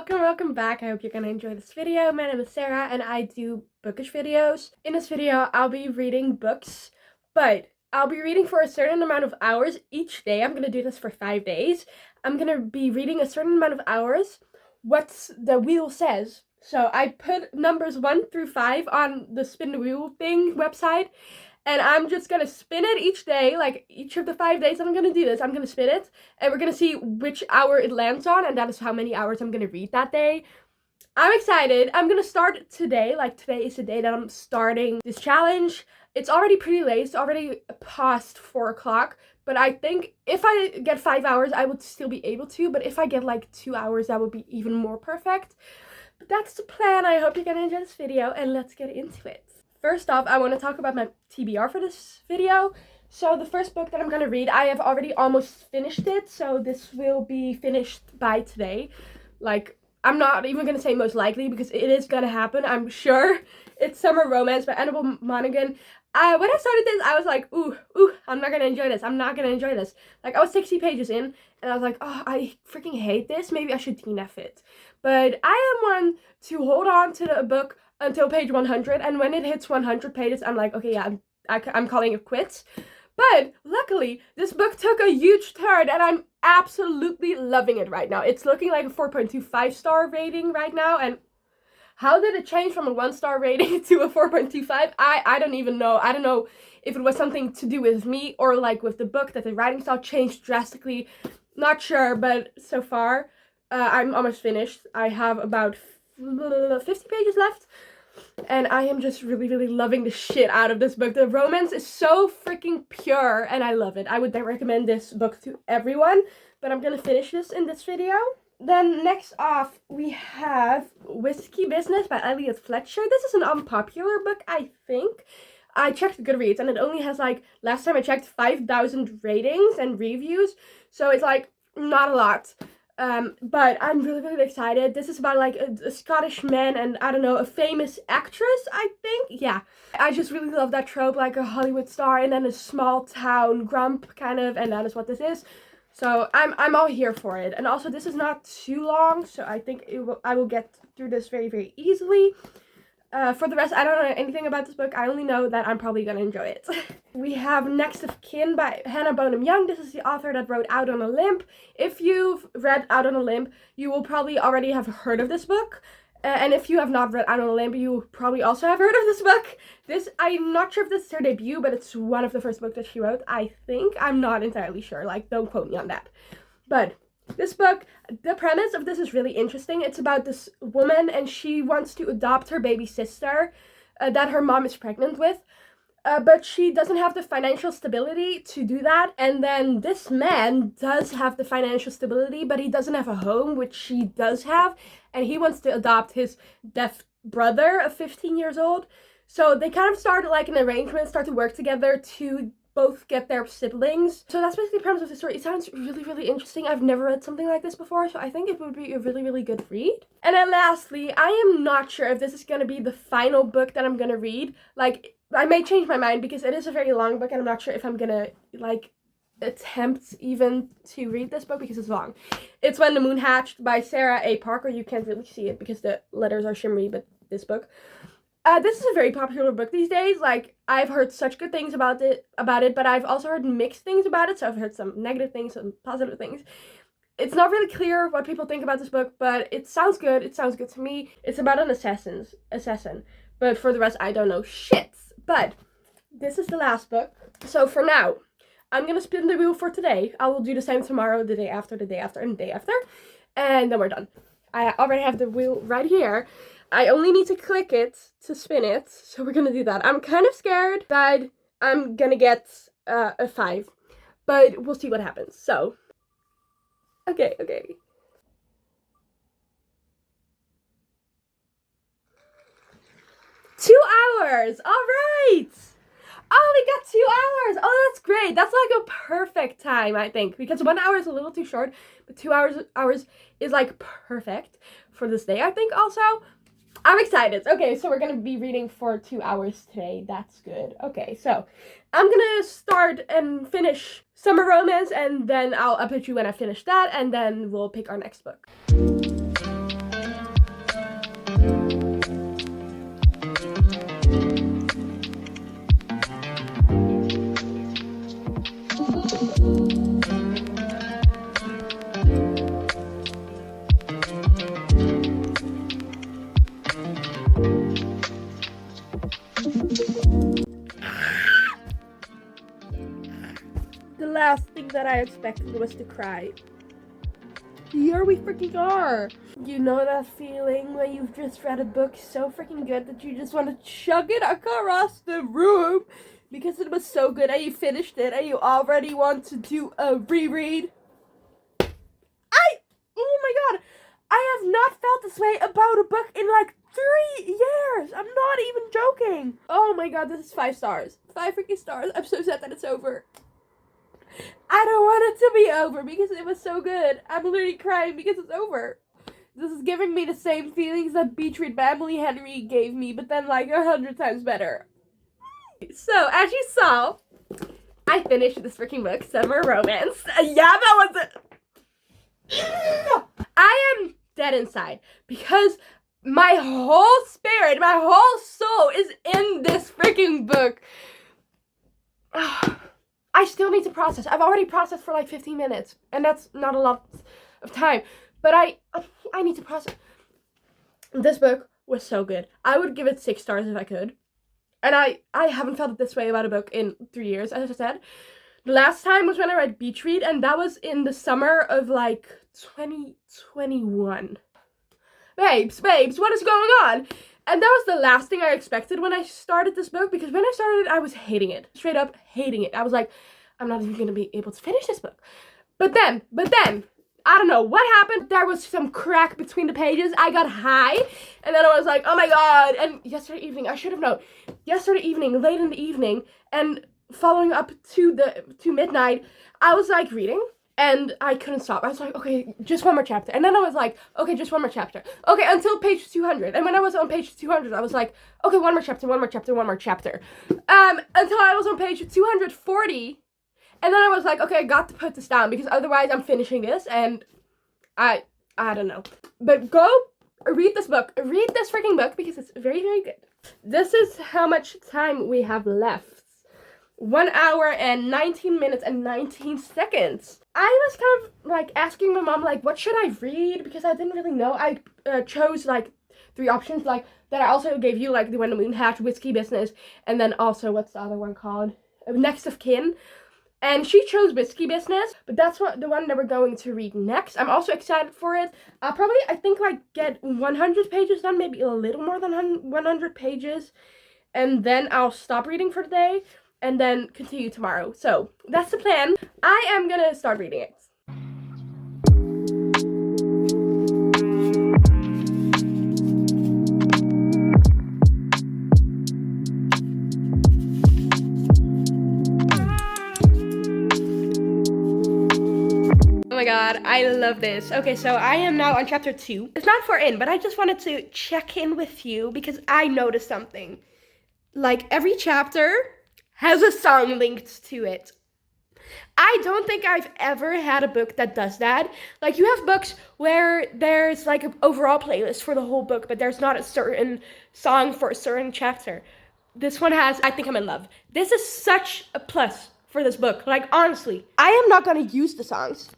welcome back. I hope you're gonna enjoy this video. My name is Sarah and I do bookish videos. In this video, I'll be reading books, but I'll be reading for a certain amount of hours each day. I'm gonna do this for 5 days. I'm gonna be reading a certain amount of hours, what the wheel says. So I put numbers 1 through 5 on the spin the wheel thing website, and I'm just gonna spin it each day, like each of the 5 days that I'm gonna do this, I'm gonna spin it, and we're gonna see which hour it lands on, and that is how many hours I'm gonna read that day. I'm excited. I'm gonna start today, like today is the day that I'm starting this challenge. It's already pretty late, it's already past 4 o'clock, but I think if I get 5 hours, I would still be able to, but if I get like 2 hours, that would be even more perfect. But that's the plan. I hope you're gonna enjoy this video, and let's get into it. First off, I want to talk about my TBR for this video. So the first book that I'm going to read, I have already almost finished it. So this will be finished by today. Like, I'm not even going to say most likely because it is going to happen, I'm sure. It's Summer Romance by Annabelle Monaghan. When I started this, I was like, ooh, I'm not going to enjoy this. I'm not going to enjoy this. Like, I was 60 pages in and I was like, oh, I freaking hate this. Maybe I should DNF it. But I am one to hold on to the book until page 100, and when it hits 100 pages, I'm like, okay, yeah, I'm calling it quits. But luckily, this book took a huge turn, and I'm absolutely loving it right now. It's looking like a 4.25 star rating right now, and how did it change from a 1-star rating to a 4.25? I don't even know. I don't know if it was something to do with me or like with the book, that the writing style changed drastically. Not sure, but so far, I'm almost finished. I have about 50 pages left, and I am just really loving the shit out of this book. The romance is so freaking pure and I love it. I would recommend this book to everyone, but I'm gonna finish this in this video. Then next off, we have Whiskey Business by Elliot Fletcher. This is an unpopular book, I think. I checked Goodreads and it only has, like, last time I checked, 5,000 ratings and reviews, so it's like not a lot. But I'm really excited. This is about like a Scottish man and, I don't know, a famous actress, I think. Yeah, I just really love that trope, like a Hollywood star and then a small town grump kind of, and that is what this is. So I'm all here for it. And also, this is not too long, so I think I will get through this very easily. For the rest, I don't know anything about this book. I only know that I'm probably gonna enjoy it. We have Next of Kin by Hannah Bonham Young. This is the author that wrote Out on a Limb. If you've read Out on a Limb, you will probably already have heard of this book. And if you have not read Out on a Limb, you probably also have heard of this book. I'm not sure if this is her debut, but it's one of the first books that she wrote, I think. I'm not entirely sure. Like, don't quote me on that. But this book, the premise of this is really interesting. It's about this woman, and she wants to adopt her baby sister that her mom is pregnant with. But she doesn't have the financial stability to do that. And then this man does have the financial stability, but he doesn't have a home, which she does have. And he wants to adopt his deaf brother of 15 years old. So they kind of start like an arrangement, start to work together to both get their siblings. So that's basically the premise of the story. It sounds really interesting. I've never read something like this before, so I think it would be a really good read. And then lastly, I am not sure if this is going to be the final book that I'm going to read. Like, I may change my mind because it is a very long book and I'm not sure if I'm going to, like, attempt even to read this book because it's long. It's When the Moon Hatched by Sara A. Parker. You can't really see it because the letters are shimmery, but this book. This is a very popular book these days. Like, I've heard such good things about it, but I've also heard mixed things about it. So I've heard some negative things, some positive things. It's not really clear what people think about this book, but it sounds good. It sounds good to me. It's about an assassin. But for the rest, I don't know shit. But this is the last book. So for now, I'm gonna spin the wheel for today. I will do the same tomorrow, the day after, and the day after. And then we're done. I already have the wheel right here. I only need to click it to spin it, so we're gonna do that. I'm kind of scared that I'm gonna get a 5, but we'll see what happens. So, okay. 2 hours! Alright! Oh, we got 2 hours! Oh, that's great! That's like a perfect time, I think, because 1 hour is a little too short, but 2 hours is like perfect for this day, I think, also. I'm excited. Okay, so we're gonna be reading for 2 hours today. That's good. Okay, so I'm gonna start and finish Summer Romance, and then I'll update you when I finish that, and then we'll pick our next book. that I expected was to cry. Here we freaking are. You know that feeling when you've just read a book so freaking good that you just want to chug it across the room because it was so good and you finished it and you already want to do a reread? Oh my god, I have not felt this way about a book in like 3 years. I'm not even joking. Oh my god, this is 5 stars. 5 freaking stars. I'm so sad that it's over. I don't want it to be over because it was so good. I'm literally crying because it's over. This is giving me the same feelings that Beach Read by Emily Henry gave me, but then like 100 times better. So, as you saw, I finished this freaking book, Summer Romance. Yeah, that was it. I am dead inside because my whole spirit, my whole soul is in this freaking book. I still need to process. I've already processed for like 15 minutes, and that's not a lot of time, but I need to process. This book was so good. I would give it 6 stars if I could. And I haven't felt this way about a book in 3 years, as I said. The last time was when I read Beach Read, and that was in the summer of like 2021. Babes, what is going on? And that was the last thing I expected when I started this book, because when I started it, I was hating it. Straight up hating it. I was like, I'm not even going to be able to finish this book. But then, I don't know what happened. There was some crack between the pages. I got high, and then I was like, oh my god. And yesterday evening, I should have known. Yesterday evening, late in the evening, and following up to midnight, I was like reading. And I couldn't stop. I was like, okay, just one more chapter. And then I was like, okay, just one more chapter. Okay, until page 200. And when I was on page 200, I was like, okay, one more chapter. Until I was on page 240. And then I was like, okay, I got to put this down because otherwise I'm finishing this. And I don't know. But go read this book. Read this freaking book because it's very, very good. This is how much time we have left. 1 hour and 19 minutes and 19 seconds. I was kind of like asking my mom, like, what should I read? Because I didn't really know. I chose like 3 options, like that I also gave you, like the When the Moon Hatched, Whiskey Business, and then also, what's the other one called? Next of Kin. And she chose Whiskey Business, but that's the one that we're going to read next. I'm also excited for it. I'll probably, I think, like get 100 pages done, maybe a little more than 100 pages. And then I'll stop reading for today. And then continue tomorrow. So that's the plan. I am gonna start reading it. Oh my god, I love this. Okay, so I am now on chapter 2. It's not 4 in, but I just wanted to check in with you because I noticed something. Like, every chapter has a song linked to it. I don't think I've ever had a book that does that. Like, you have books where there's like an overall playlist for the whole book, but there's not a certain song for a certain chapter. This one has I Think I'm in Love. This is such a plus for this book. Like, honestly, I am not gonna use the songs,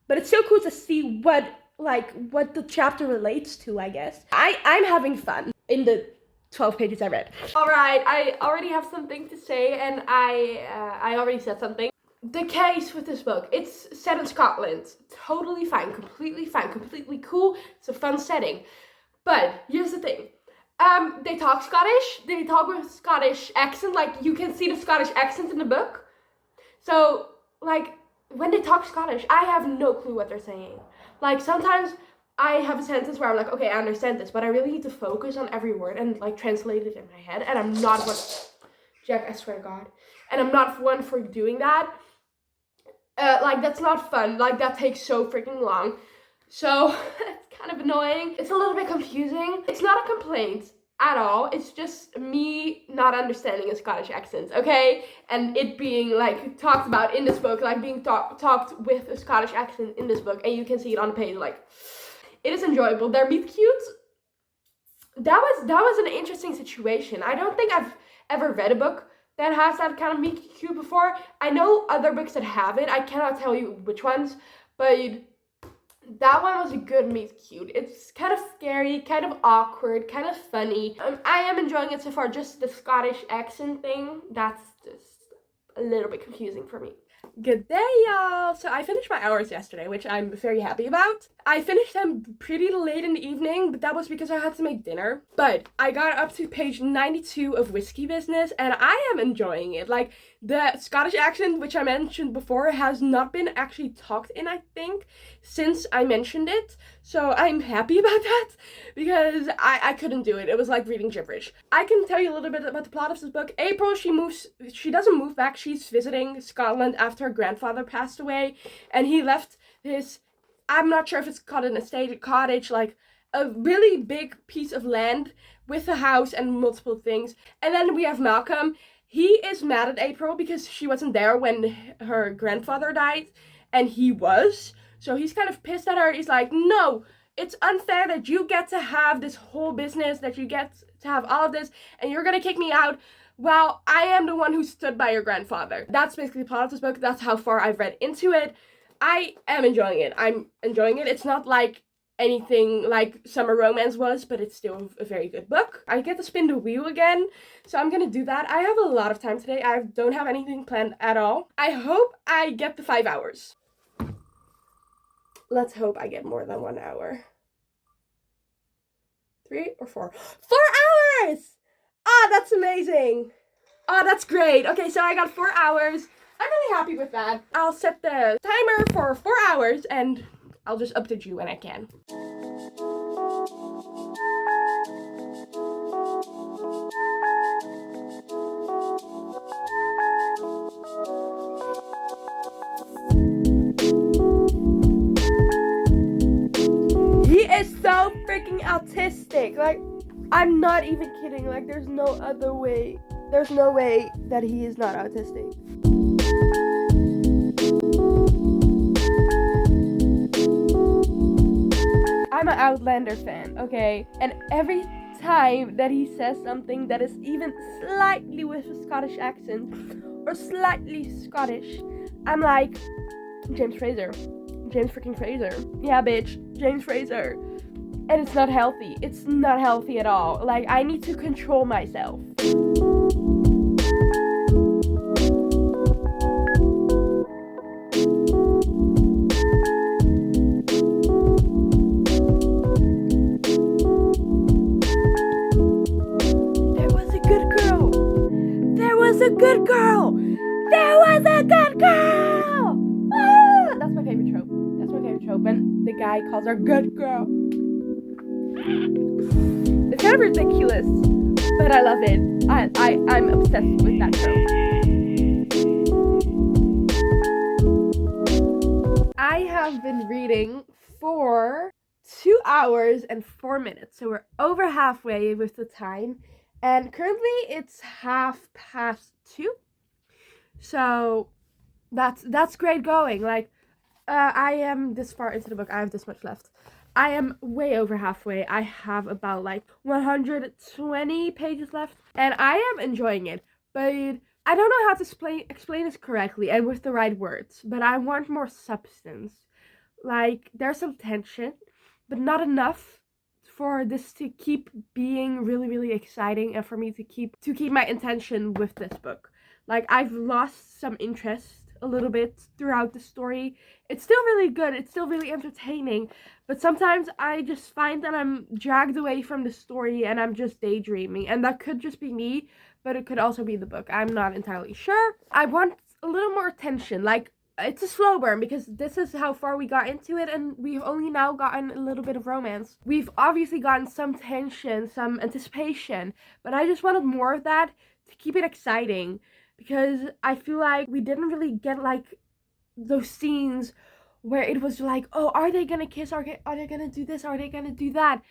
but it's so cool to see what the chapter relates to, I guess. I'm having fun in the 12 pages I read. All right, I already have something to say, and I already said something. The case with this book, it's set in Scotland. Totally fine, completely cool. It's a fun setting. But here's the thing. They talk Scottish. They talk with Scottish accent. Like, you can see the Scottish accent in the book. So, like, when they talk Scottish, I have no clue what they're saying. Like, sometimes I have a sentence where I'm like, okay, I understand this, but I really need to focus on every word and like translate it in my head. And I'm not one, Jack, I swear to God. And I'm not one for doing that. Like, that's not fun. Like, that takes so freaking long. So, it's kind of annoying. It's a little bit confusing. It's not a complaint at all. It's just me not understanding a Scottish accent, okay? And it being, like, talked about in this book, like, being talked with a Scottish accent in this book. And you can see it on the page, like, it is enjoyable. Their meet cute. That was an interesting situation. I don't think I've ever read a book that has that kind of meet cute before. I know other books that have it. I cannot tell you which ones, but that one was a good meet cute. It's kind of scary, kind of awkward, kind of funny. I am enjoying it so far. Just the Scottish accent thing, that's just a little bit confusing for me. Good day, y'all! So I finished my hours yesterday, which I'm very happy about. I finished them pretty late in the evening, but that was because I had to make dinner. But I got up to page 92 of Whiskey Business, and I am enjoying it. Like, the Scottish accent, which I mentioned before, has not been actually talked in, I think, since I mentioned it. So I'm happy about that, because I couldn't do it. It was like reading gibberish. I can tell you a little bit about the plot of this book. April, she doesn't move back. She's visiting Scotland after her grandfather passed away, and he left his, I'm not sure if it's called an estate, a cottage, like a really big piece of land with a house and multiple things. And then we have Malcolm. He is mad at April because she wasn't there when her grandfather died, and he was. So he's kind of pissed at her. He's like, no, it's unfair that you get to have this whole business, that you get to have all of this, and you're gonna kick me out. Well, I am the one who stood by your grandfather. That's basically the plot of this book. That's how far I've read into it. I am enjoying it. I'm enjoying it. It's not like anything like Summer Romance was, but it's still a very good book. I get to spin the wheel again, so I'm gonna do that. I have a lot of time today. I don't have anything planned at all. I hope I get the 5 hours. Let's hope I get more than 1 hour. 3 or 4? 4 hours! Ah, that's amazing. Oh, that's great. Okay, so I got 4 hours. I'm really happy with that. I'll set the timer for 4 hours, and I'll just update you when I can. He is so freaking autistic. Like, I'm not even kidding. Like, there's no other way. There's no way that he is not autistic. I'm an Outlander fan, okay? And every time that he says something that is even slightly with a Scottish accent or slightly Scottish, I'm like, James Fraser. James freaking Fraser. Yeah, bitch. James Fraser. And it's not healthy. It's not healthy at all. Like, I need to control myself. A good girl. There was a good girl. Ah! That's my favorite trope. That's my favorite trope. When the guy calls her good girl. It's kind of ridiculous, but I love it. I'm obsessed with that trope. I have been reading for 2 hours and 4 minutes, so we're over halfway with the time. And currently it's 2:30. So that's great going. Like, I am this far into the book. I have this much left. I am way over halfway. I have about like 120 pages left, and I am enjoying it. But I don't know how to explain this correctly and with the right words, but I want more substance. Like, there's some tension, but not enough for this to keep being really, really exciting, and for me to keep my intention with this book. Like, I've lost some interest a little bit throughout the story. It's still really good, it's still really entertaining, but sometimes I just find that I'm dragged away from the story and I'm just daydreaming, and that could just be me, but it could also be the book. I'm not entirely sure. I want a little more attention. Like, it's a slow burn because this is how far we got into it, and we've only now gotten a little bit of romance. We've obviously gotten some tension, some anticipation, but I just wanted more of that to keep it exciting, because I feel like we didn't really get like those scenes where it was like, oh, are they gonna kiss? Are they gonna do this? Are they gonna do that?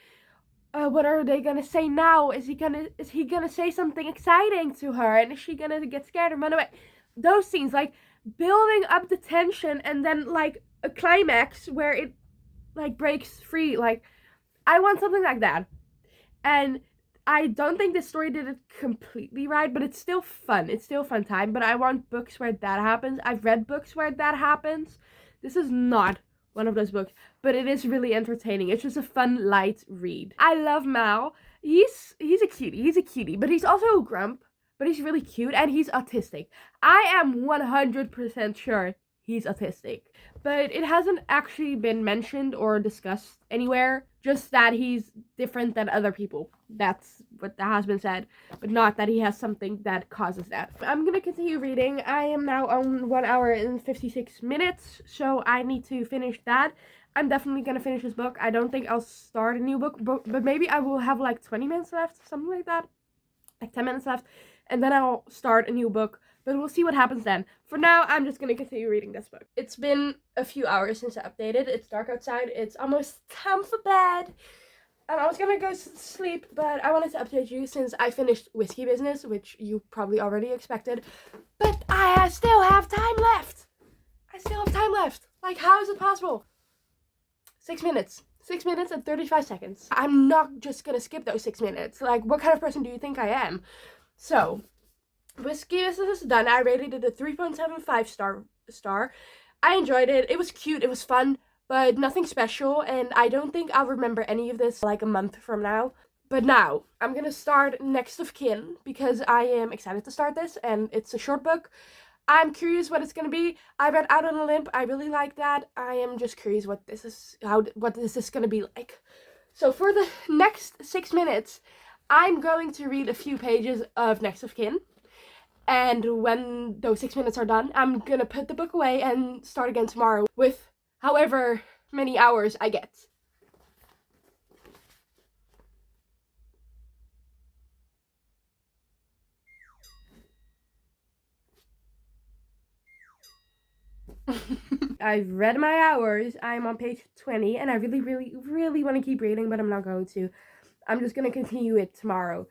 What are they gonna say now? Is he gonna say something exciting to her? And is she gonna get scared and run away? Those scenes, like, building up the tension and then like a climax where it like breaks free. Like, I want something like that. And I don't think this story did it completely right, but it's still fun. It's still a fun time, but I want books where that happens. I've read books where that happens. This is not one of those books, but it is really entertaining. It's just a fun, light read. I love Mal. He's a cutie. He's a cutie, but he's also a grump. but he's really cute and he's autistic. I am 100% sure he's autistic, but it hasn't actually been mentioned or discussed anywhere, just that he's different than other people. That's what has been said, but not that he has something that causes that. I'm gonna continue reading. I am now on 1 hour and 56 minutes, so I need to finish that. I'm definitely gonna finish this book. I don't think I'll start a new book, but maybe I will have like 20 minutes left, something like that, like 10 minutes left, and then I'll start a new book, but we'll see what happens then. For now, I'm just gonna continue reading this book. It's been a few hours since I updated. It's dark outside. It's almost time for bed. I was gonna go sleep, but I wanted to update you since I finished Whiskey Business, which you probably already expected, but I still have time left. Like, how is it possible? 6 minutes. 6 minutes and 35 seconds. I'm not just gonna skip those 6 minutes. Like, what kind of person do you think I am? So, Whiskey Business is done. I rated it a 3.75 star. I enjoyed it. It was cute. It was fun, but nothing special. And I don't think I'll remember any of this like a month from now. But now, I'm gonna start Next of Kin because I am excited to start this, and it's a short book. I'm curious what it's gonna be. I read Out on a Limb. I really like that. I am just curious what this is gonna be like. So for the next 6 minutes, I'm going to read a few pages of Next of Kin. And when those 6 minutes are done, I'm gonna put the book away and start again tomorrow with however many hours I get. I've read my hours. I'm on page 20, and I really want to keep reading, but I'm not going to. I'm just going to continue it tomorrow.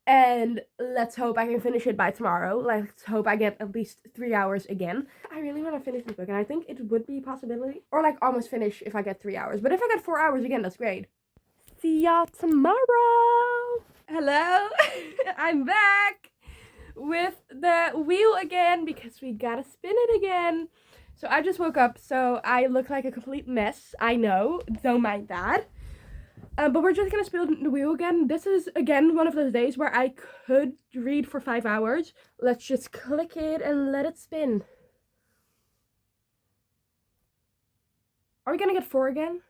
And let's hope I can finish it by tomorrow. Let's hope I get at least 3 hours again. I really want to finish this book, and I think it would be a possibility. Or like almost finish if I get 3 hours. But if I get 4 hours again, that's great. See y'all tomorrow. Hello. I'm back with the wheel again because we gotta spin it again. So I just woke up, so I look like a complete mess. I know, don't mind that. But we're just gonna spin the wheel again. This is, again, one of those days where I could read for 5 hours. Let's just click it and let it spin. Are we gonna get 4 again?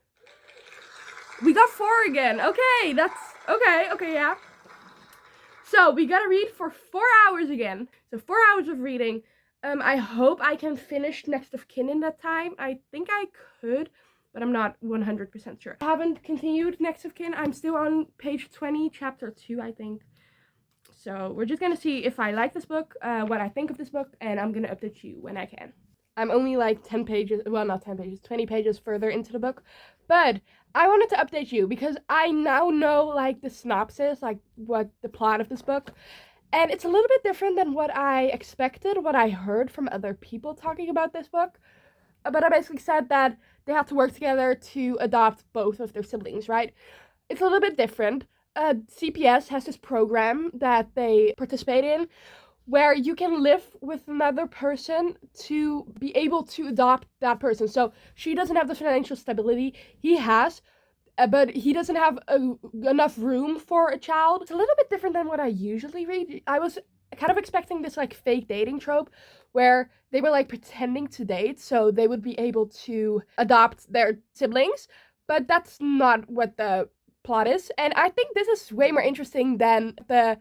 We got 4 again. Okay, that's, okay, yeah. So we gotta read for 4 hours again. So 4 hours of reading. I hope I can finish Next of Kin in that time. I think I could, but I'm not 100% sure. I haven't continued Next of Kin. I'm still on page 20, chapter 2, I think. So we're just gonna see if I like this book, what I think of this book, and I'm gonna update you when I can. I'm only like 10 pages, well, not 10 pages, 20 pages further into the book, but I wanted to update you because I now know like the synopsis, like what the plot of this book. And it's a little bit different than what I expected, what I heard from other people talking about this book. But I basically said that they have to work together to adopt both of their siblings, right? It's a little bit different. CPS has this program that they participate in where you can live with another person to be able to adopt that person. So she doesn't have the financial stability he has, but he doesn't have enough room for a child. It's a little bit different than what I usually read. I was kind of expecting this like fake dating trope where they were like pretending to date so they would be able to adopt their siblings, but that's not what the plot is. And I think this is way more interesting than the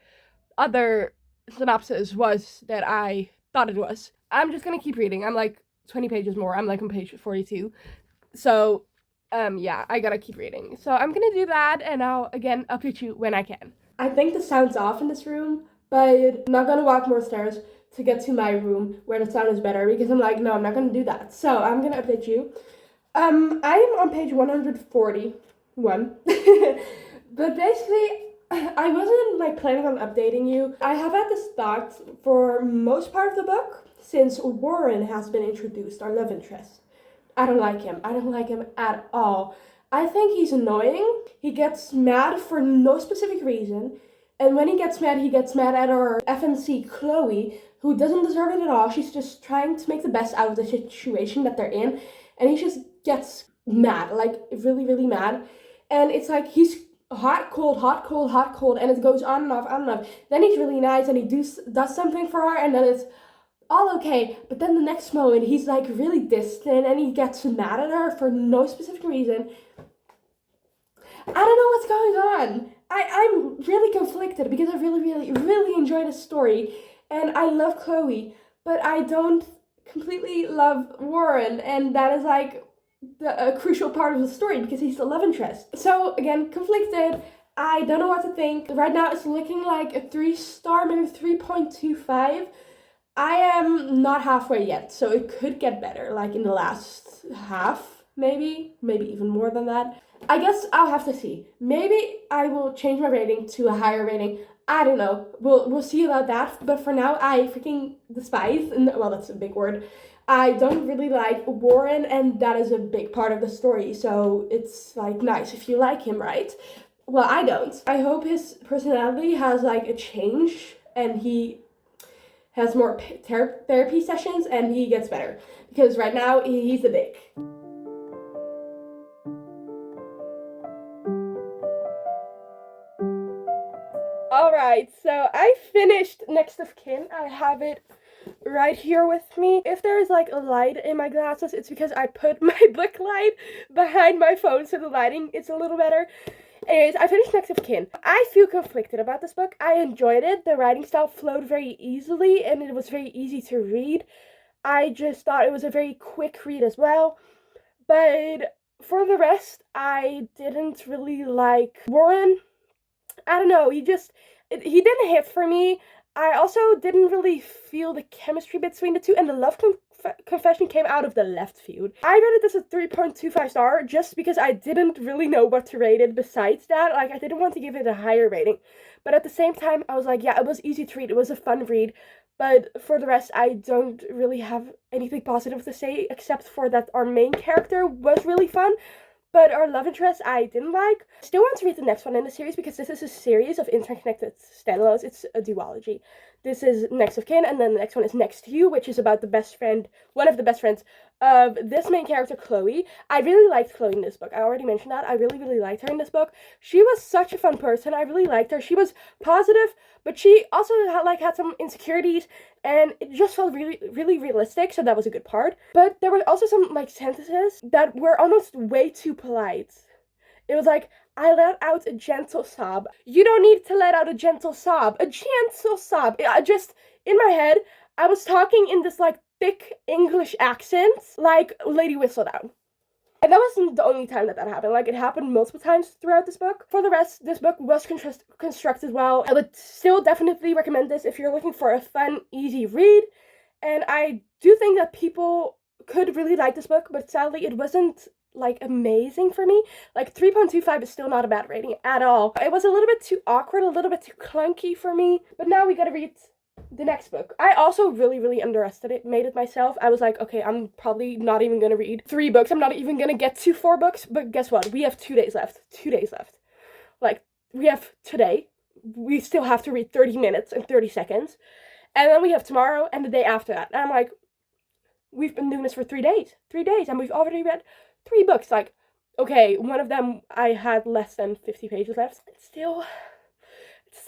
other synopsis was that I thought it was. I'm just gonna keep reading. I'm like 20 pages more. I'm like on page 42. So yeah, I gotta keep reading. So I'm gonna do that, and I'll, again, update you when I can. I think the sound's off in this room, but I'm not gonna walk more stairs to get to my room where the sound is better, because I'm like, no, I'm not gonna do that. So I'm gonna update you. I am on page 141. But basically, I wasn't like planning on updating you. I have had this thought for most part of the book since Warren has been introduced, our love interest. I don't like him. I don't like him at all. I think he's annoying. He gets mad for no specific reason. And when he gets mad at our FNC Chloe, who doesn't deserve it at all. She's just trying to make the best out of the situation that they're in. And he just gets mad, like really, really mad. And it's like he's hot, cold, hot, cold, hot, cold, and it goes on and off, on and off. Then he's really nice and he does something for her, and then it's all okay. But then the next moment, he's like really distant and he gets mad at her for no specific reason. I don't know what's going on. I'm really conflicted because I really, really, really enjoy the story and I love Chloe, but I don't completely love Warren, and that is like a crucial part of the story because he's the love interest. So again, conflicted. I don't know what to think. Right now it's looking like a 3-star, maybe 3.25. I am not halfway yet, so it could get better, like in the last half, maybe even more than that. I guess I'll have to see. Maybe I will change my rating to a higher rating. I don't know. We'll see about that. But for now, I freaking despise, and well, that's a big word. I don't really like Warren, and that is a big part of the story. So it's like nice if you like him, right? Well, I don't. I hope his personality has like a change, and he has more therapy sessions and he gets better, because right now he's a dick. Alright, so I finished Next of Kin. I have it right here with me. If there's like a light in my glasses, it's because I put my book light behind my phone so the lighting is a little better. Anyways, I finished Next of Kin. I feel conflicted about this book. I enjoyed it. The writing style flowed very easily and it was very easy to read. I just thought it was a very quick read as well. But for the rest, I didn't really like Warren. I don't know, he didn't hit for me. I also didn't really feel the chemistry between the two, and the love confession came out of the left field. I rated this a 3.25 star just because I didn't really know what to rate it besides that. Like, I didn't want to give it a higher rating. But at the same time, I was like, yeah, it was easy to read. It was a fun read. But for the rest, I don't really have anything positive to say, except for that our main character was really fun. But our love interest I didn't like. Still want to read the next one in the series because this is a series of interconnected standalones. It's a duology. This is Next of Kin, and then the next one is Next to You, which is about the best friend, one of the best friends of this main character, Chloe. I really liked Chloe in this book. I already mentioned that. I really, really liked her in this book. She was such a fun person. I really liked her. She was positive, but she also had some insecurities, and it just felt really, really realistic, so that was a good part. But there were also some, like, sentences that were almost way too polite. It was like, I let out a gentle sob. You don't need to let out a gentle sob. A gentle sob. I just, in my head, I was talking in this, like, thick English accent, like Lady Whistledown. And that wasn't the only time that happened. Like, it happened multiple times throughout this book. For the rest, this book was constructed well. I would still definitely recommend this if you're looking for a fun, easy read. And I do think that people could really like this book, but sadly it wasn't like amazing for me. Like 3.25 is still not a bad rating at all. It was a little bit too awkward, a little bit too clunky for me. But now we gotta read the next book. I also really, really underestimated myself. I was like, okay, I'm probably not even gonna read 3 books. I'm not even gonna get to 4 books. But guess what? We have 2 days left. 2 days left. Like, we have today. We still have to read 30 minutes and 30 seconds. And then we have tomorrow and the day after that. And I'm like, we've been doing this for 3 days. 3 days. And we've already read 3 books. Like, okay, one of them I had less than 50 pages left. It's still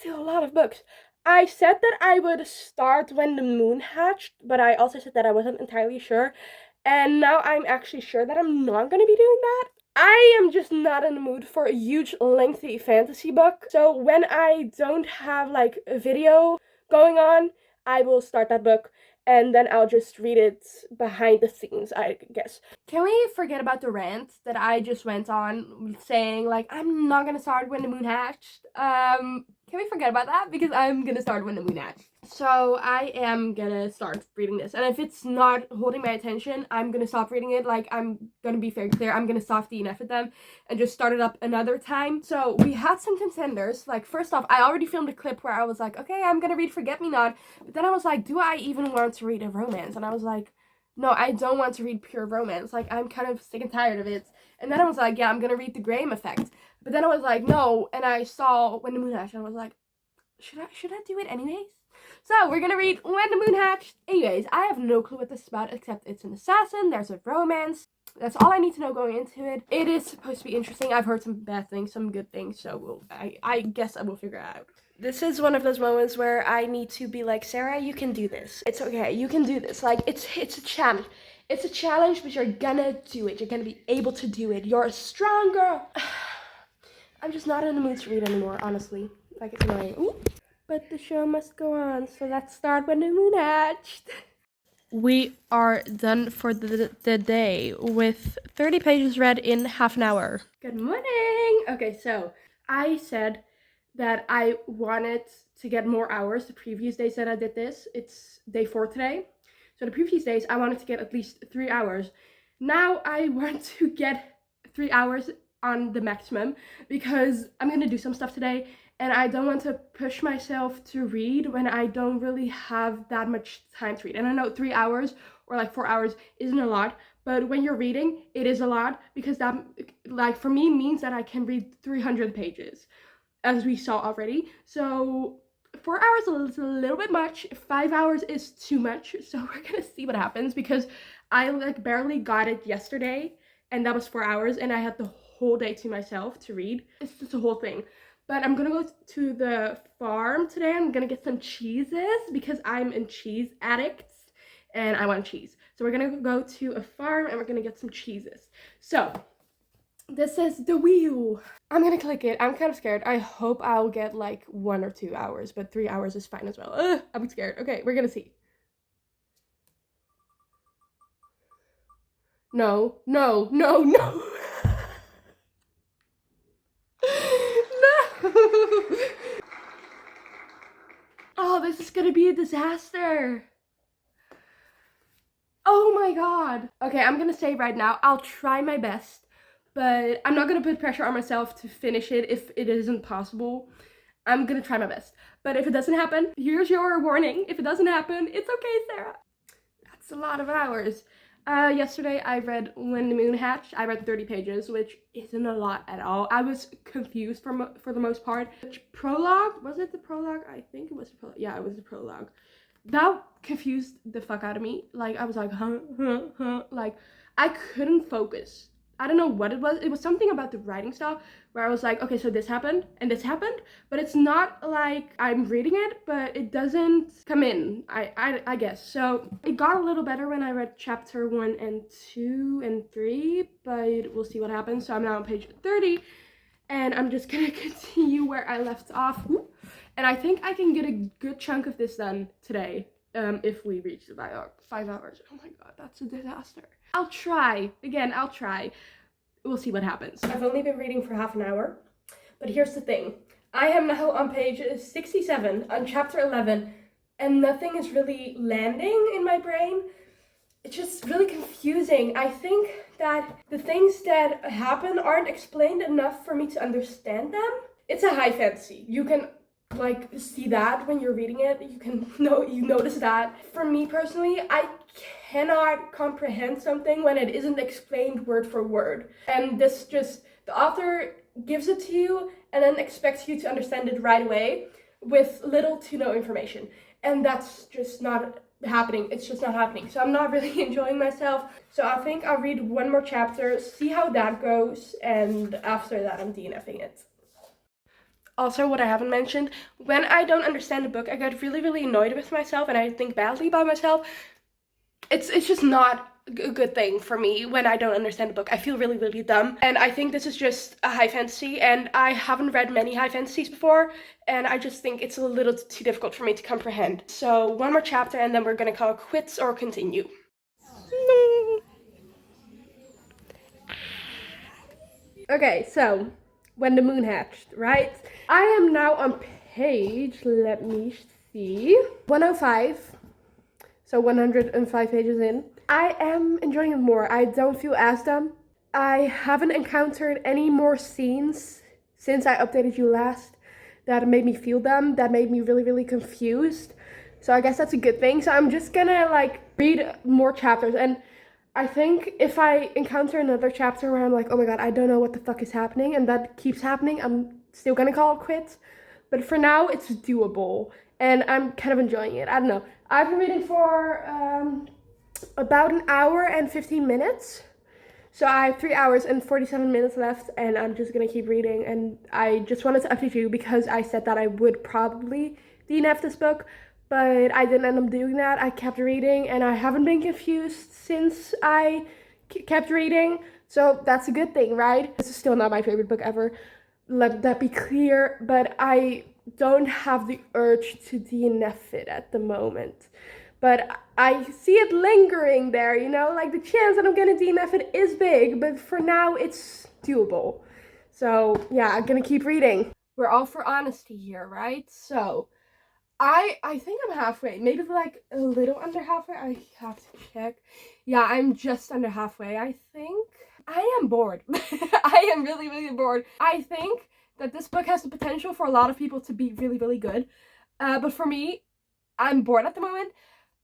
a lot of books. I said that I would start when the moon hatched, but I also said that I wasn't entirely sure. And now I'm actually sure that I'm not going to be doing that. I am just not in the mood for a huge, lengthy fantasy book. So when I don't have, like, a video going on, I will start that book, and then I'll just read it behind the scenes, I guess. Can we forget about the rant that I just went on saying, like, I'm not gonna start when the moon hatched? Can we forget about that? Because I'm gonna start when the moon hatched. So I am gonna start reading this, and if it's not holding my attention, I'm gonna stop reading it. Like, I'm gonna be very clear, I'm gonna stop DNF with them and just start it up another time. So we had some contenders. Like, first off, I already filmed a clip where I was like, okay, I'm gonna read Forget Me Not, but then I was like, do I even want to read a romance? And I was like, no, I don't want to read pure romance. Like, I'm kind of sick and tired of it. And then I was like, yeah, I'm gonna read The Graham Effect. But then I was like, no, and I saw When the Moon Hatched, and I was like, should I do it anyways? So we're gonna read When the Moon Hatched. Anyways, I have no clue what this is about, except it's an assassin, there's a romance. That's all I need to know going into it. It is supposed to be interesting. I've heard some bad things, some good things, so I guess I will figure it out. This is one of those moments where I need to be like, Sarah, you can do this. It's okay, you can do this. Like, it's a challenge. It's a challenge, but you're gonna do it. You're gonna be able to do it. You're a strong girl. I'm just not in the mood to read anymore, honestly. Like, it's annoying. Ooh. But the show must go on, so let's start when the moon hatched. We are done for the day with 30 pages read in half an hour. Good morning! Okay, so I said that I wanted to get more hours. The previous days that I did this, it's day 4 today. So the previous days, I wanted to get at least 3 hours. Now I want to get 3 hours on the maximum because I'm gonna do some stuff today and I don't want to push myself to read when I don't really have that much time to read. And I know 3 hours or like 4 hours isn't a lot, but when you're reading, it is a lot because that, like, for me means that I can read 300 pages, as we saw already. So 4 hours is a little bit much. 5 hours is too much. So we're gonna see what happens because I like barely got it yesterday and that was 4 hours and I had the whole day to myself to read. It's just a whole thing. But I'm gonna go to the farm today. I'm gonna get some cheeses because I'm a cheese addict and I want cheese. So we're gonna go to a farm and we're gonna get some cheeses. So this is the wheel. I'm gonna click it. I'm kind of scared. I hope I'll get like 1 or 2 hours, but 3 hours is fine as well. Ugh, I'm scared. Okay, we're gonna see. No, no, no, no. No. Oh, this is gonna be a disaster. Oh my god. Okay, I'm gonna say right now, I'll try my best, but I'm not gonna put pressure on myself to finish it if it isn't possible. I'm gonna try my best. But if it doesn't happen, here's your warning. If it doesn't happen, it's okay, Sarah. That's a lot of hours. Yesterday I read When the Moon Hatched. I read 30 pages, which isn't a lot at all. I was confused for the most part. Prologue? Was it the prologue? I think it was the prologue. Yeah, it was the prologue. That confused the fuck out of me. Like, I was like, huh. Like, I couldn't focus. I don't know what it was. It was something about the writing style where I was like, okay, so this happened and this happened, but it's not like I'm reading it, but it doesn't come in, I guess. So it got a little better when I read chapter 1 and 2 and 3, but we'll see what happens. So I'm now on page 30 and I'm just gonna continue where I left off. And I think I can get a good chunk of this done today. If we reach the 5 hours. Oh my god, that's a disaster. I'll try. Again, I'll try. We'll see what happens. I've only been reading for half an hour, but here's the thing. I am now on page 67, on chapter 11, and nothing is really landing in my brain. It's just really confusing. I think that the things that happen aren't explained enough for me to understand them. It's a high fantasy. You can like see that when you're reading it. You notice that. For me personally, I cannot comprehend something when it isn't explained word for word. And this just, the author gives it to you and then expects you to understand it right away with little to no information. And that's just not happening. It's just not happening. So I'm not really enjoying myself. So I think I'll read one more chapter, see how that goes, and after that I'm DNFing it. Also, what I haven't mentioned, when I don't understand a book, I get really annoyed with myself and I think badly about myself. It's just not a good thing for me when I don't understand a book. I feel really dumb. And I think this is just a high fantasy and I haven't read many high fantasies before and I just think it's a little too difficult for me to comprehend. So one more chapter and then we're gonna call it quits or continue. Okay, so When the Moon Hatched, right? I am now on page, let me see, 105. So 105 pages in. I am enjoying it more. I don't feel as dumb. I haven't encountered any more scenes since I updated you last that made me feel dumb, that made me really confused. So I guess that's a good thing. So I'm just gonna like read more chapters, and I think if I encounter another chapter where I'm like, oh my god, I don't know what the fuck is happening, and that keeps happening, I'm still gonna call it quits. But for now, it's doable, and I'm kind of enjoying it. I don't know. I've been reading for about an hour and 15 minutes. So I have 3 hours and 47 minutes left, and I'm just gonna keep reading. And I just wanted to update you because I said that I would probably DNF this book, but I didn't end up doing that. I kept reading, and I haven't been confused since I kept reading. So that's a good thing, right? This is still not my favorite book ever. Let that be clear, but I don't have the urge to DNF it at the moment. But I see it lingering there, you know, like the chance that I'm gonna DNF it is big, but for now it's doable. So yeah, I'm gonna keep reading. We're all for honesty here, right? So I think I'm halfway, maybe like a little under halfway. I have to check. Yeah, I'm just under halfway, I think. I am bored. I am really, really bored. I think that this book has the potential for a lot of people to be really, really good. But for me, I'm bored at the moment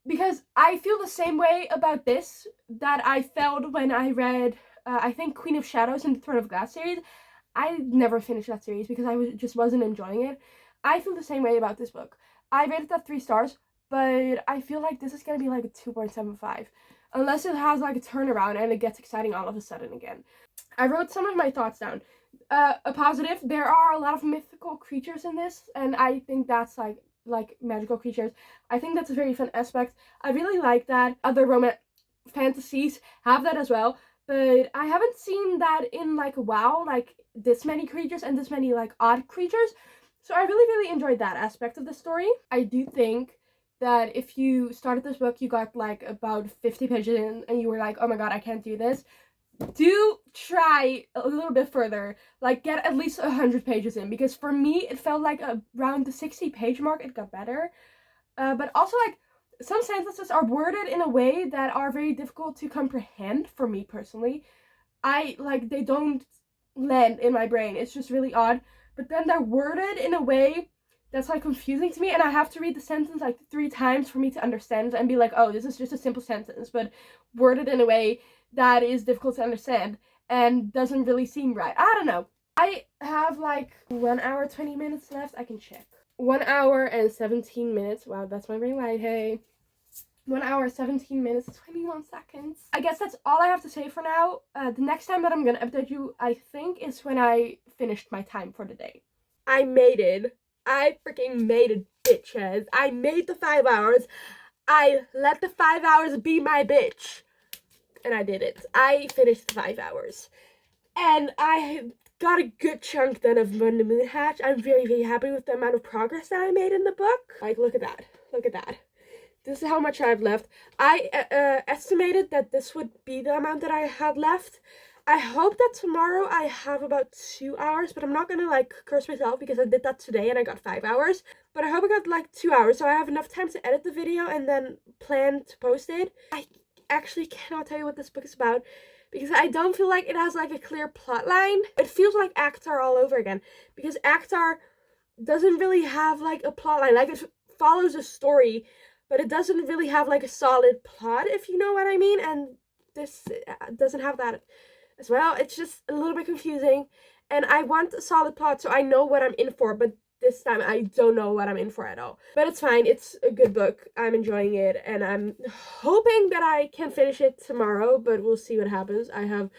because I feel the same way about this that I felt when I read, I think, Queen of Shadows and the Throne of Glass series. I never finished that series because just wasn't enjoying it. I feel the same way about this book. I rated that 3 stars, but I feel like this is gonna be like a 2.75. Unless it has like a turnaround and it gets exciting all of a sudden again. I wrote some of my thoughts down. A positive, there are a lot of mythical creatures in this, and I think that's like magical creatures. I think that's a very fun aspect. I really like that. Other romance fantasies have that as well, but I haven't seen that in like WoW, like this many creatures and this many like odd creatures. So I really, really enjoyed that aspect of the story. I do think that if you started this book, you got like about 50 pages in and you were like, oh my god, I can't do this. Do try a little bit further, like get at least 100 pages in, because for me it felt like around the 60-page mark it got better. But also, like, some sentences are worded in a way that are very difficult to comprehend for me personally. They don't land in my brain. It's just really odd. But then they're worded in a way that's like confusing to me, and I have to read the sentence like 3 times for me to understand and be like, oh, this is just a simple sentence, but worded in a way that is difficult to understand and doesn't really seem right. I don't know. I have like 1 hour 20 minutes left. I can check. 1 hour and 17 minutes. Wow, that's my ring light. Hey. 1 hour, 17 minutes, 21 seconds. I guess that's all I have to say for now. The next time that I'm gonna update you, I think, is when I finished my time for the day. I made it. I freaking made it, bitches. I made the 5 hours. I let the 5 hours be my bitch. And I did it. I finished the 5 hours. And I got a good chunk then of When the Moon Hatched. I'm very, very happy with the amount of progress that I made in the book. Like, look at that. Look at that. This is how much I've left. I estimated that this would be the amount that I had left. I hope that tomorrow I have about 2 hours, but I'm not gonna like curse myself because I did that today and I got 5 hours. But I hope I got like 2 hours, so I have enough time to edit the video and then plan to post it. I actually cannot tell you what this book is about because I don't feel like it has like a clear plot line. It feels like Actar all over again because Actar doesn't really have like a plot line. Like, it follows a story, but it doesn't really have like a solid plot, if you know what I mean, and this doesn't have that as well. It's just a little bit confusing, and I want a solid plot so I know what I'm in for, but this time I don't know what I'm in for at all. But it's fine. It's a good book. I'm enjoying it, and I'm hoping that I can finish it tomorrow, but we'll see what happens. I have,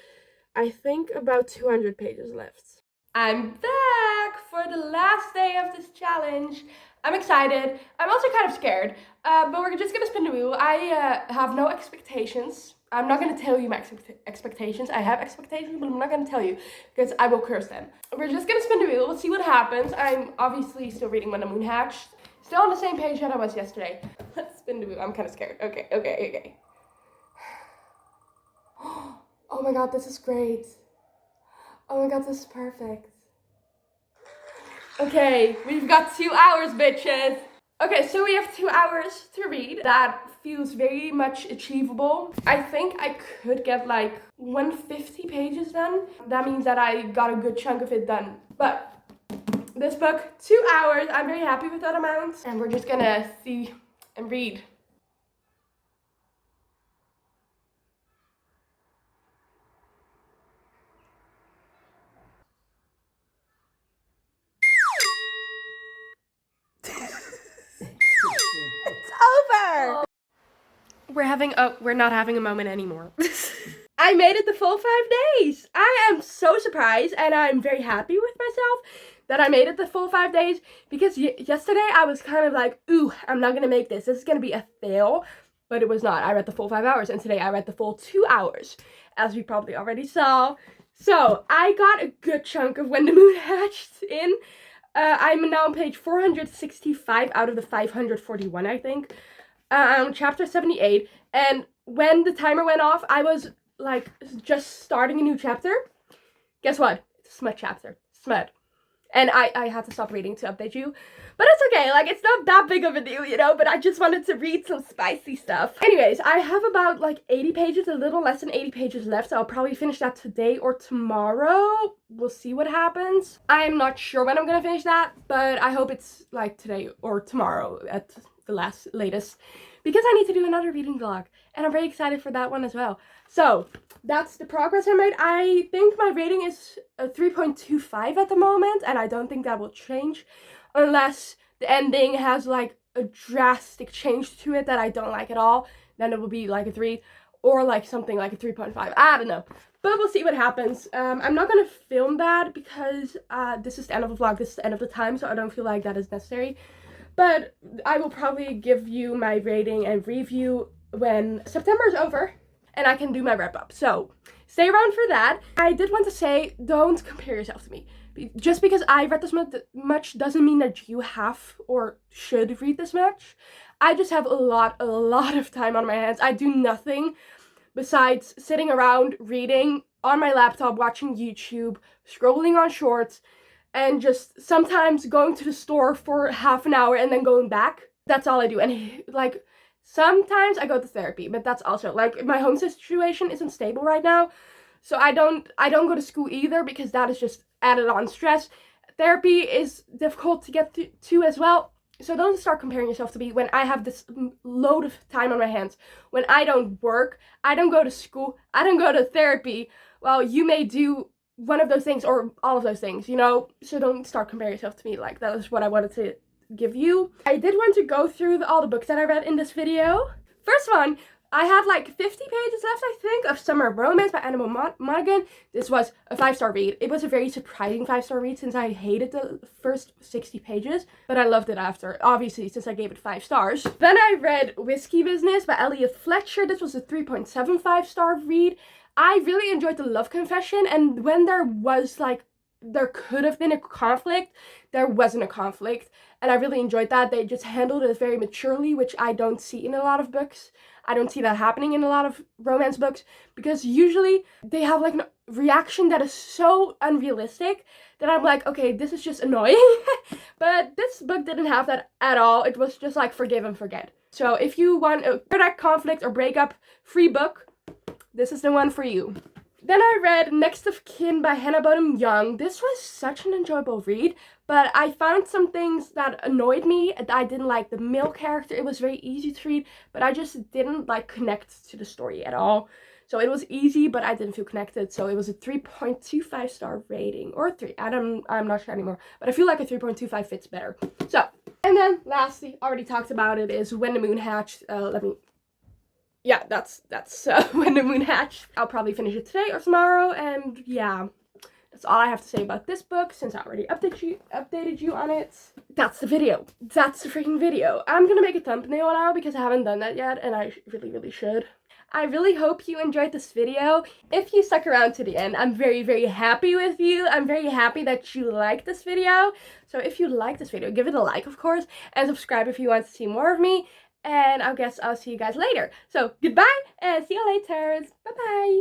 I think, about 200 pages left. I'm back for the last day of this challenge. I'm excited. I'm also kind of scared, but we're just gonna spin the wheel. I have no expectations. I'm not gonna tell you my expectations. I have expectations, but I'm not gonna tell you because I will curse them. We're just gonna spin the wheel. We'll see what happens. I'm obviously still reading When the Moon Hatched. Still on the same page that I was yesterday. Let's spin the wheel. I'm kind of scared. Okay. Oh my god, this is great. Oh my god, this is perfect. Okay, we've got 2 hours, bitches. Okay, so we have 2 hours to read. That feels very much achievable. I think I could get like 150 pages done. That means that I got a good chunk of it done. But this book, 2 hours. I'm very happy with that amount. And we're just gonna see and read. It's over. We're not having a moment anymore. I made it the full 5 days. I am so surprised, and I'm very happy with myself that I made it the full 5 days, because yesterday I was kind of like, ooh, I'm not gonna make this. This is gonna be a fail. But it was not. I read the full 5 hours, and today I read the full 2 hours, as we probably already saw. So I got a good chunk of When the Moon Hatched in. I'm now on page 465 out of the 541, I think. Chapter 78, and when the timer went off, I was like just starting a new chapter. Guess what? It's a smut chapter. Smut. And I had to stop reading to update you. But it's okay, like, it's not that big of a deal, you know, but I just wanted to read some spicy stuff. Anyways, I have about, like, 80 pages, a little less than 80 pages left, so I'll probably finish that today or tomorrow. We'll see what happens. I'm not sure when I'm gonna finish that, but I hope it's, like, today or tomorrow at the latest, because I need to do another reading vlog, and I'm very excited for that one as well. So that's the progress I made. I think my rating is a 3.25 at the moment, and I don't think that will change unless the ending has like a drastic change to it that I don't like at all. Then it will be like a 3, or like something like a 3.5. I don't know, but we'll see what happens. I'm not gonna film that because this is the end of the vlog, this is the end of the time, so I don't feel like that is necessary. But I will probably give you my rating and review when September is over and I can do my wrap up. So stay around for that. I did want to say, don't compare yourself to me. Just because I read this much doesn't mean that you have or should read this much. I just have a lot of time on my hands. I do nothing besides sitting around reading on my laptop, watching YouTube, scrolling on shorts, and just sometimes going to the store for half an hour and then going back. That's all I do. And like sometimes I go to therapy, but that's also like my home situation isn't stable right now. So I don't go to school either, because that is just added on stress. Therapy is difficult to get to as well. So don't start comparing yourself to me when I have this load of time on my hands. When I don't work, I don't go to school, I don't go to therapy. Well, you may do one of those things or all of those things, you know? So don't start comparing yourself to me. Like, that is what I wanted to give you. I did want to go through all the books that I read in this video. First one, I had like 50 pages left, I think, of Summer Romance by Animal Monaghan. This was a 5-star read. It was a very surprising 5-star read, since I hated the first 60 pages, but I loved it after, obviously, since I gave it 5 stars. Then I read Whiskey Business by Elliot Fletcher. This was a 3.75 star read. I really enjoyed the love confession, and when there was like, there could have been a conflict, there wasn't a conflict, and I really enjoyed that. They just handled it very maturely, which I don't see in a lot of books. I don't see that happening in a lot of romance books, because usually they have like a reaction that is so unrealistic that I'm like, okay, this is just annoying. But this book didn't have that at all. It was just like forgive and forget. So if you want a direct conflict or breakup free book, this is the one for you. Then I read Next of Kin by Hannah Bonham Young. This was such an enjoyable read, but I found some things that annoyed me. I didn't like the male character. It was very easy to read, but I just didn't like connect to the story at all. So it was easy, but I didn't feel connected. So it was a 3.25 star rating, or 3. I'm not sure anymore, but I feel like a 3.25 fits better. So, and then lastly, already talked about it, is When the Moon Hatched. Yeah, that's When the Moon Hatched. I'll probably finish it today or tomorrow, and yeah, that's all I have to say about this book, since I already updated you on it. That's the video. That's the freaking video. I'm gonna make a thumbnail now, because I haven't done that yet, and I really should. I really hope you enjoyed this video. If you stuck around to the end, I'm very happy with you. I'm very happy that you liked this video. So if you like this video, give it a like, of course, and subscribe if you want to see more of me. And I guess I'll see you guys later. So goodbye, and see you later. Bye bye.